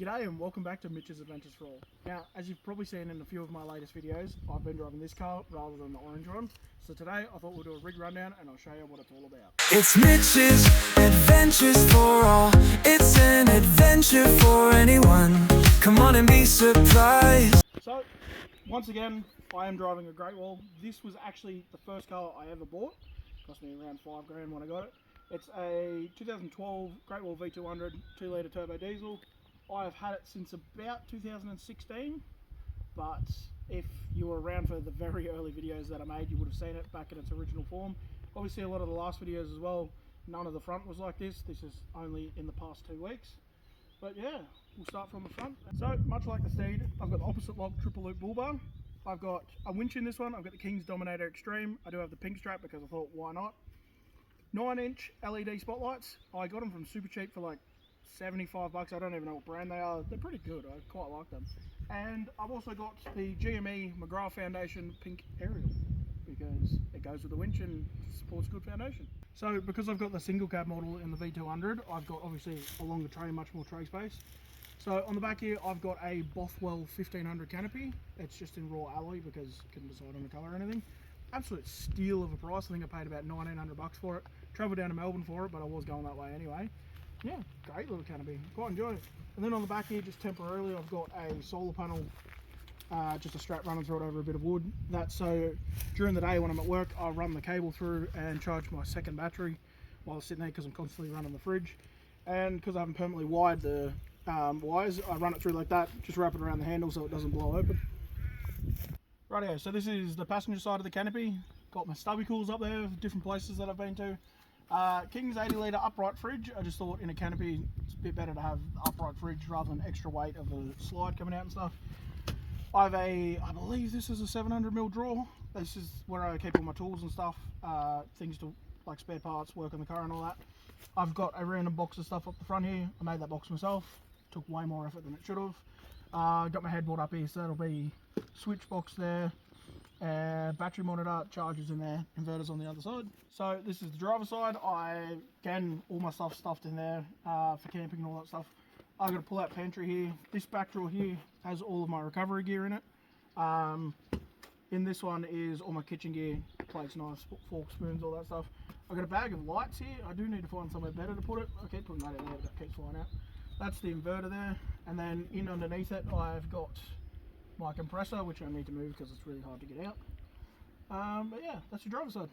G'day and welcome back to Mitch's Adventures for All. Now, as you've probably seen in a few of my latest videos, I've been driving this car rather than the orange one. So today I thought we'll do a rig rundown and I'll show you what it's all about. It's Mitch's Adventures for All. It's an adventure for anyone. Come on and be surprised. So, once again, I am driving a Great Wall. This was actually the first car I ever bought. It cost me around $5 grand when I got it. It's a 2012 Great Wall V200 2-litre turbo diesel. I've had it since about 2016, but if you were around for the very early videos that I made, you would have seen it back in its original form. Obviously a lot of the last videos as well, none of the front was like this. This is only in the past 2 weeks. But yeah, we'll start from the front. So, much like the Steed, I've got the opposite lock triple loop bull bar. I've got a winch in this one. I've got the King's Dominator Extreme. I do have the pink strap because I thought, why not? 9-inch LED spotlights. I got them from super cheap for like 75 bucks. I don't even know what brand they are. They're pretty good. I quite like them. And I've also got the GME McGrath Foundation pink aerial because it goes with the winch and supports good foundation. So because I've got the single cab model in the V200, I've got obviously along the tray much more tray space. So on the back here I've got a Bothwell 1500 canopy. It's just in raw alloy because I couldn't decide on the colour or anything. Absolute steal of a price. I think I paid about 1900 bucks for it. Travelled down to Melbourne for it, but I was going that way anyway. Yeah, great little canopy, quite enjoying it. And then on the back here, just temporarily, I've got a solar panel, just a strap running through it over a bit of wood. That's so during the day when I'm at work, I'll run the cable through and charge my second battery while I'm sitting there because I'm constantly running the fridge. And because I haven't permanently wired the wires, I run it through like that, just wrap it around the handle so it doesn't blow open. Rightio, so this is the passenger side of the canopy. Got my stubby cools up there, different places that I've been to. King's 80-litre upright fridge. I just thought in a canopy it's a bit better to have upright fridge rather than extra weight of the slide coming out and stuff. I believe this is a 700mm drawer. This is where I keep all my tools and stuff, things to like spare parts, work on the car and all that. I've got a random box of stuff up the front here. I made that box myself. Took way more effort than it should have. Got my headboard up here, so that'll be switch box there. Battery monitor, chargers in there, inverters on the other side. So this is the driver's side. Again, all my stuff stuffed in there for camping and all that stuff. I've got a pull-out pantry here. This back drawer here has all of my recovery gear in it. In this one is all my kitchen gear, plates, knives, forks, spoons, all that stuff. I've got a bag of lights here. I do need to find somewhere better to put it. I keep putting that in there, but it keeps flying out. That's the inverter there. And then in underneath it, I've got my compressor, which I need to move because it's really hard to get out. But yeah, that's your driver's side.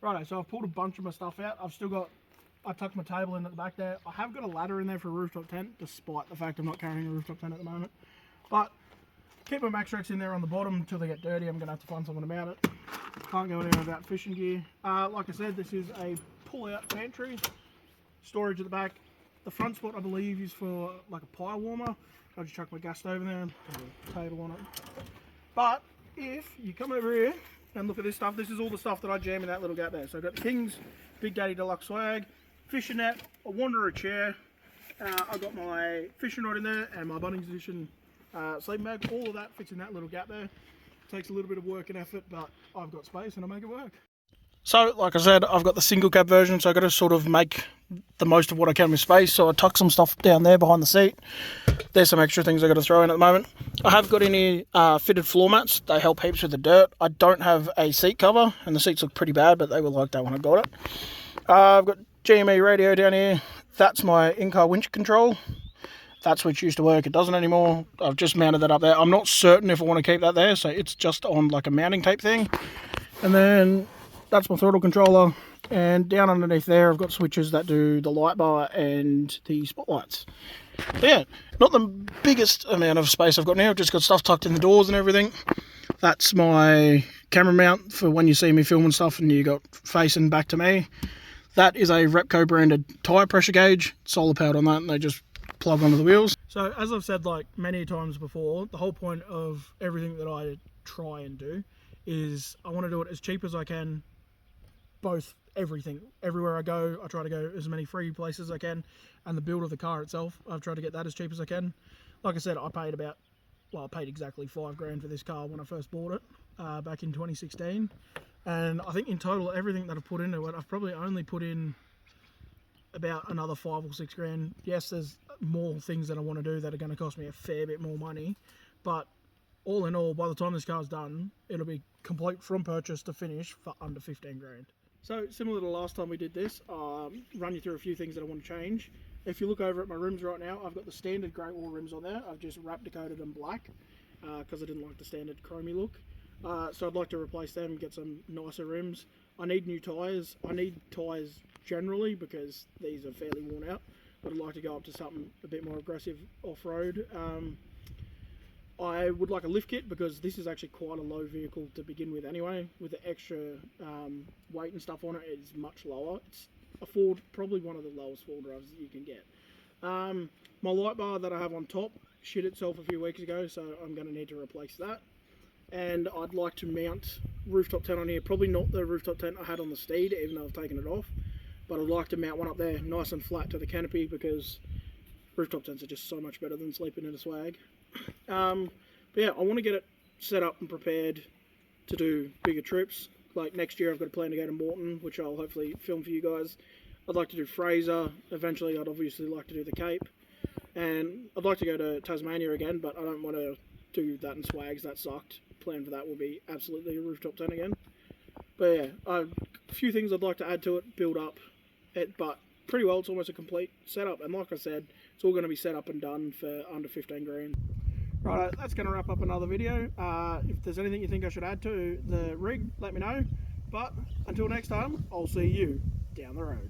Righto, so I've pulled a bunch of my stuff out. I tucked my table in at the back there. I have got a ladder in there for a rooftop tent, despite the fact I'm not carrying a rooftop tent at the moment. But keep my Max-Rex in there on the bottom until they get dirty. I'm going to have to find someone to mount it. Can't go anywhere without fishing gear. Like I said, this is a pull-out pantry. Storage at the back. The front spot, I believe, is for like a pie warmer. I just chuck my gas stove in there and put a table on it. But if you come over here and look at this stuff, this is all the stuff that I jam in that little gap there. So I've got the King's Big Daddy Deluxe swag, fishing net, a Wanderer chair. I've got my fishing rod in there and my Bunnings Edition sleeping bag. All of that fits in that little gap there. Takes a little bit of work and effort, but I've got space and I make it work. So, like I said, I've got the single cab version, so I've got to sort of make the most of what I can with space. So I tuck some stuff down there behind the seat. There's some extra things I've got to throw in at the moment. I have got in here fitted floor mats. They help heaps with the dirt. I don't have a seat cover, and the seats look pretty bad, but they were like that when I got it. I've got GME radio down here. That's my in-car winch control. That's which used to work. It doesn't anymore. I've just mounted that up there. I'm not certain if I want to keep that there, so it's just on like a mounting tape thing. And then that's my throttle controller, and down underneath there I've got switches that do the light bar and the spotlights. So yeah, not the biggest amount of space I've got now. I've just got stuff tucked in the doors and everything. That's my camera mount for when you see me filming stuff and you got facing back to me. That is a Repco branded tyre pressure gauge, solar powered on that, and they just plug onto the wheels. So as I've said like many times before, the whole point of everything that I try and do is I want to do it as cheap as I can. Both everything, everywhere I go, I try to go as many free places as I can, and the build of the car itself, I've tried to get that as cheap as I can. Like I said, I paid exactly $5 grand for this car when I first bought it back in 2016, and I think in total everything that I've put into it, I've probably only put in about another 5 or 6 grand. Yes, there's more things that I want to do that are going to cost me a fair bit more money, but all in all, by the time this car's done, it'll be complete from purchase to finish for under 15 grand. So similar to the last time we did this, run you through a few things that I want to change. If you look over at my rims right now, I've got the standard Great Wall rims on there. I've just wrap decoded them black because I didn't like the standard chromey look. So I'd like to replace them and get some nicer rims. I need new tyres. I need tyres generally because these are fairly worn out, but I'd like to go up to something a bit more aggressive off-road. I would like a lift kit because this is actually quite a low vehicle to begin with anyway. With the extra weight and stuff on it, it's much lower. It's a Ford, probably one of the lowest Ford drives that you can get. My light bar that I have on top shit itself a few weeks ago, so I'm going to need to replace that. And I'd like to mount rooftop tent on here. Probably not the rooftop tent I had on the Steed, even though I've taken it off. But I'd like to mount one up there nice and flat to the canopy because rooftop tents are just so much better than sleeping in a swag. But yeah, I want to get it set up and prepared to do bigger trips. Like next year I've got a plan to go to Morton, which I'll hopefully film for you guys. I'd like to do Fraser. Eventually I'd obviously like to do the Cape. And I'd like to go to Tasmania again, but I don't want to do that in swags. That sucked. Plan for that will be absolutely a rooftop tent again. But yeah, a few things I'd like to add to it, build up it, but pretty well it's almost a complete setup. And like I said, it's all going to be set up and done for under 15 grand. Right, that's going to wrap up another video. If there's anything you think I should add to the rig, let me know. But until next time, I'll see you down the road.